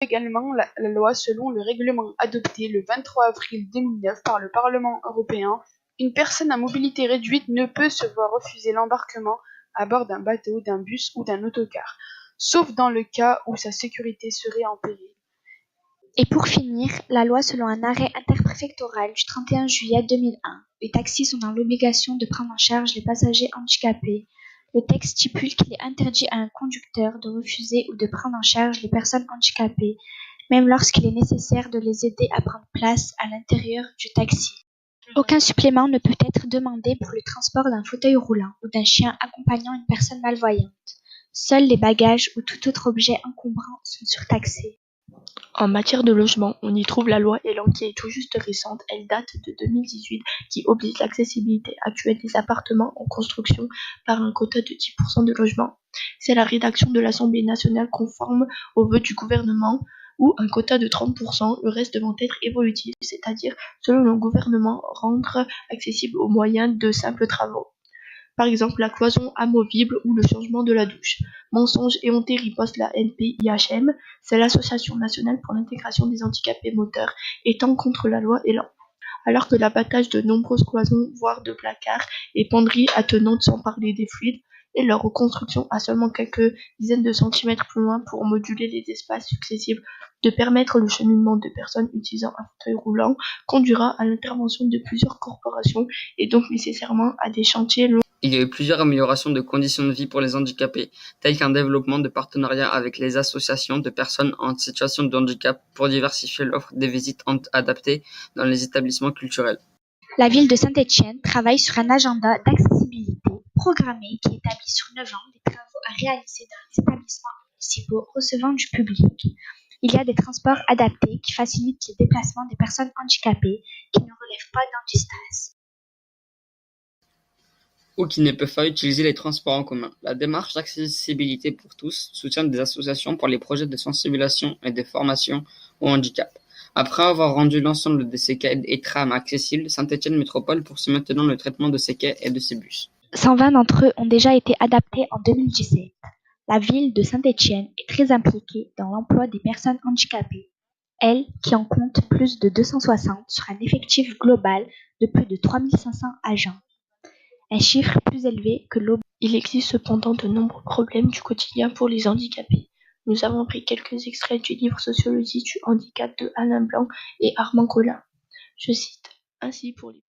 Également la loi selon le règlement adopté le 23 avril 2009 par le Parlement européen. Une personne à mobilité réduite ne peut se voir refuser l'embarquement à bord d'un bateau, d'un bus ou d'un autocar, sauf dans le cas où sa sécurité serait en péril. Et pour finir, la loi selon un arrêt interpréfectoral du 31 juillet 2001. Les taxis sont dans l'obligation de prendre en charge les passagers handicapés. Le texte stipule qu'il est interdit à un conducteur de refuser ou de prendre en charge les personnes handicapées, même lorsqu'il est nécessaire de les aider à prendre place à l'intérieur du taxi. Aucun supplément ne peut être demandé pour le transport d'un fauteuil roulant ou d'un chien accompagnant une personne malvoyante. Seuls les bagages ou tout autre objet encombrant sont surtaxés. En matière de logement, on y trouve la loi Elan qui est tout juste récente, elle date de 2018, qui oblige l'accessibilité actuelle des appartements en construction par un quota de 10% de logements. C'est la rédaction de l'Assemblée nationale conforme aux vœux du gouvernement, ou un quota de 30%, le reste devant être évolutif, c'est-à-dire, selon le gouvernement, rendre accessible au moyen de simples travaux. Par exemple, la cloison amovible ou le changement de la douche. Mensonge éhonté riposte la NPIHM, c'est l'Association nationale pour l'intégration des handicapés moteurs, étant contre la loi Elan. Alors que l'abattage de nombreuses cloisons, voire de placards, et penderies attenantes sans parler des fluides, et leur reconstruction à seulement quelques dizaines de centimètres plus loin pour moduler les espaces successifs, de permettre le cheminement de personnes utilisant un fauteuil roulant, conduira à l'intervention de plusieurs corporations et donc nécessairement à des chantiers longs. Il y a eu plusieurs améliorations de conditions de vie pour les handicapés, telles qu'un développement de partenariats avec les associations de personnes en situation de handicap pour diversifier l'offre des visites adaptées dans les établissements culturels. La ville de Saint-Étienne travaille sur un agenda d'accessibilité programmé qui établit sur 9 ans des travaux à réaliser dans les établissements municipaux recevant du public. Il y a des transports adaptés qui facilitent les déplacements des personnes handicapées qui ne relèvent pas d'handistase ou qui ne peuvent pas utiliser les transports en commun. La démarche d'accessibilité pour tous soutient des associations pour les projets de sensibilisation et de formation au handicap. Après avoir rendu l'ensemble de ces quais et trams accessibles, Saint-Étienne Métropole poursuit maintenant le traitement de ces quais et de ces bus. 120 d'entre eux ont déjà été adaptés en 2017. La ville de Saint-Étienne est très impliquée dans l'emploi des personnes handicapées, elle qui en compte plus de 260 sur un effectif global de plus de 3500 agents. Un chiffre plus élevé que l'aube. Il existe cependant de nombreux problèmes du quotidien pour les handicapés. Nous avons pris quelques extraits du livre Sociologie du handicap de Alain Blanc et Armand Collin. Je cite: Ainsi pour les